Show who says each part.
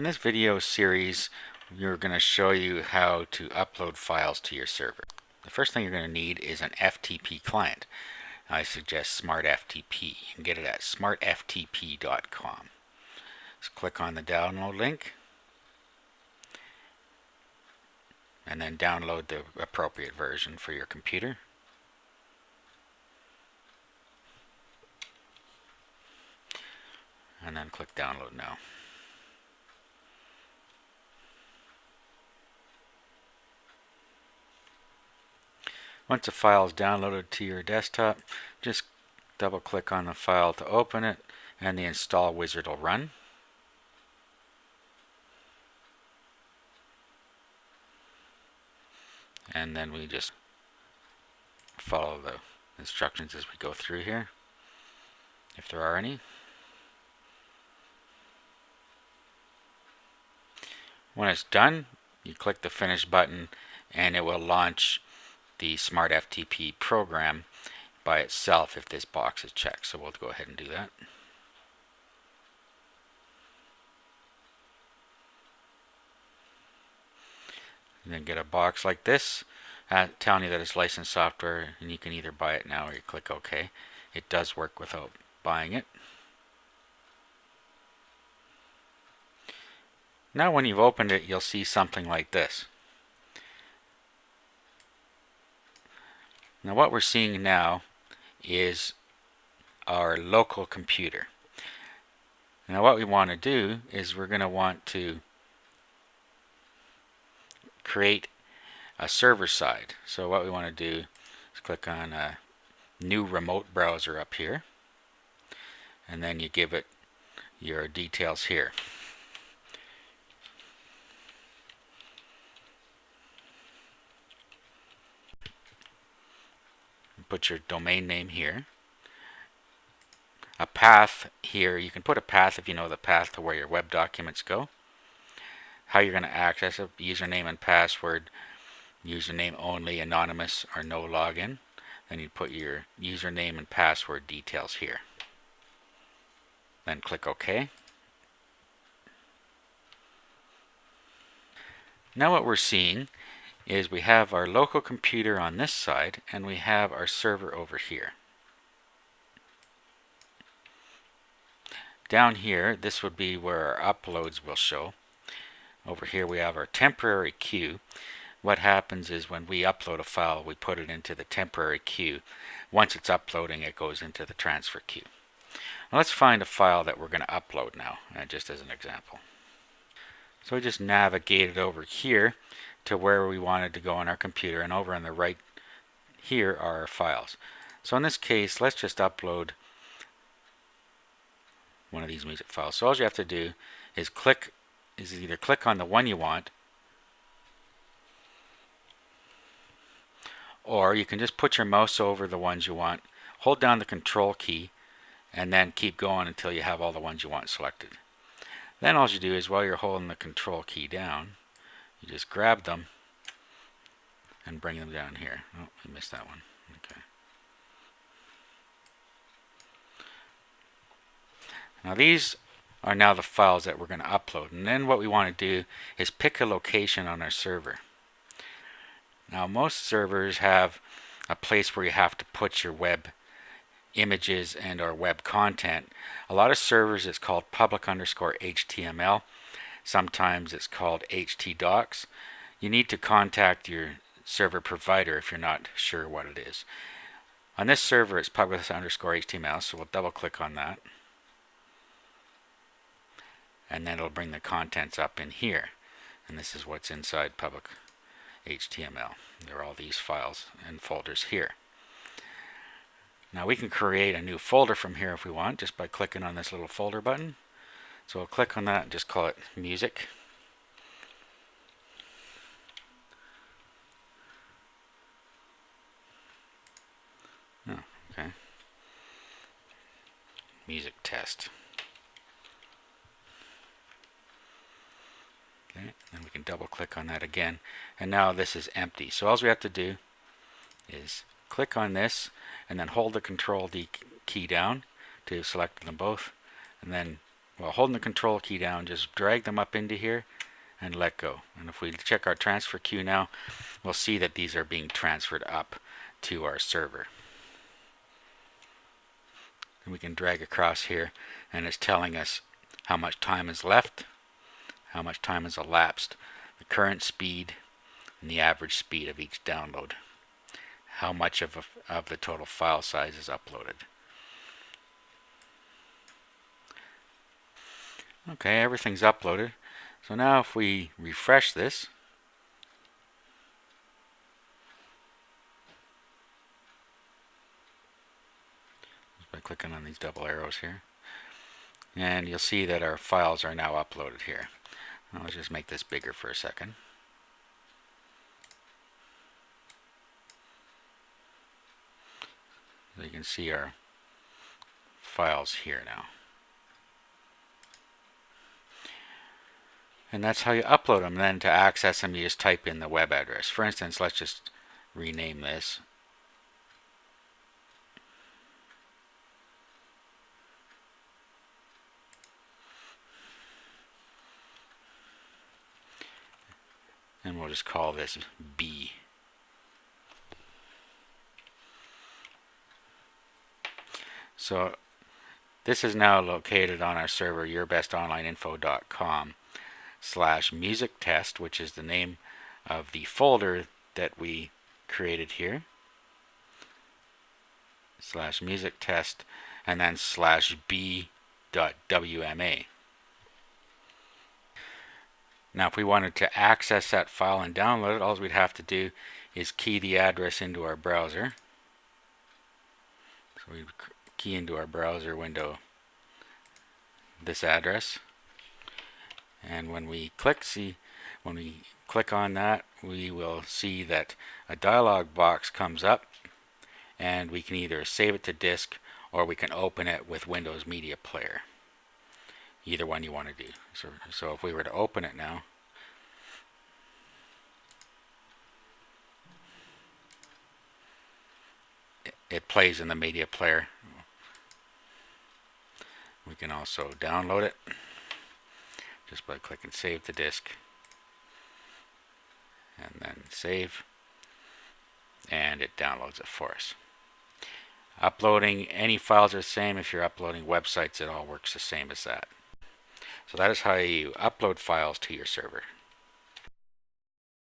Speaker 1: In this video series, we're going to show you how to upload files to your server. The first thing you're going to need is an FTP client. I suggest SmartFTP. You can get it at smartftp.com. Just click on the download link and then download the appropriate version for your computer. And then click download now. Once a file is downloaded to your desktop, just double click on the file to open it and the install wizard will run. And then we just follow the instructions as we go through here, if there are any. When it's done, you click the finish button and it will launch the SmartFTP program by itself if this box is checked. So we'll go ahead and do that. And then get a box like this telling you that it's licensed software, and you can either buy it now or you click OK. It does work without buying it. Now when you've opened it, you'll see something like this. Now what we're seeing now is our local computer. Now what we want to do is we're going to want to create a server side. So what we want to do is click on a new remote browser up here, and then you give it your details here. Put your domain name here. A path here, you can put a path if you know the path to where your web documents go. How you're going to access it, username and password, username only, anonymous or no login. Then you put your username and password details here. Then click OK. Now what we're seeing is we have our local computer on this side and we have our server over here. Down here, this would be where our uploads will show. Over here we have our temporary queue. What happens is when we upload a file, we put it into the temporary queue. Once it's uploading, it goes into the transfer queue. Now let's find a file that we're going to upload now, just as an example. So we just navigated over here to where we wanted to go on our computer, and over on the right here are our files. So in this case, let's just upload one of these music files. So all you have to do is either click on the one you want, or you can just put your mouse over the ones you want, hold down the control key, and then keep going until you have all the ones you want selected. Then all you do is, while you're holding the control key down, you just grab them and bring them down here. Oh, I missed that one. Okay. Now these are now the files that we're going to upload. And then what we want to do is pick a location on our server. Now most servers have a place where you have to put your web images and or web content. A lot of servers it's called public_HTML. Sometimes it's called htdocs. You need to contact your server provider if you're not sure what it is. On this server it's public_HTML, so we'll double click on that. And then it'll bring the contents up in here. And this is what's inside public.html. There are all these files and folders here. Now we can create a new folder from here if we want, just by clicking on this little folder button. So we'll click on that and just call it music. Oh, okay. Music test. Okay, then we can double click on that again, and now this is empty. So all we have to do is click on this and then hold the control key down to select them both, and then while holding the control key down, just drag them up into here and let go. And if we check our transfer queue now, we'll see that these are being transferred up to our server. And we can drag across here, and it's telling us how much time is left, how much time has elapsed, the current speed, and the average speed of each download, how much of the total file size is uploaded. Okay, everything's uploaded. So now if we refresh this, just by clicking on these double arrows here, and you'll see that our files are now uploaded here. Now let's just make this bigger for a second. So you can see our files here now. And that's how you upload them. Then to access them, you just type in the web address. For instance, let's just rename this. And we'll just call this B. So this is now located on our server, yourbestonlineinfo.com/music-test, which is the name of the folder that we created here, /music-test, and then /b.wma. Now if we wanted to access that file and download it, all we'd have to do is key the address into our browser. So we key into our browser window this address, and when we click on that, we will see that a dialog box comes up, and we can either save it to disk or we can open it with Windows Media Player. Either one you want to do. So if we were to open it now, it plays in the media player. We can also download it just by clicking save to disk and then save, and it downloads it for us. Uploading any files are the same. If you're uploading websites, it all works the same as that. So that is how you upload files to your server.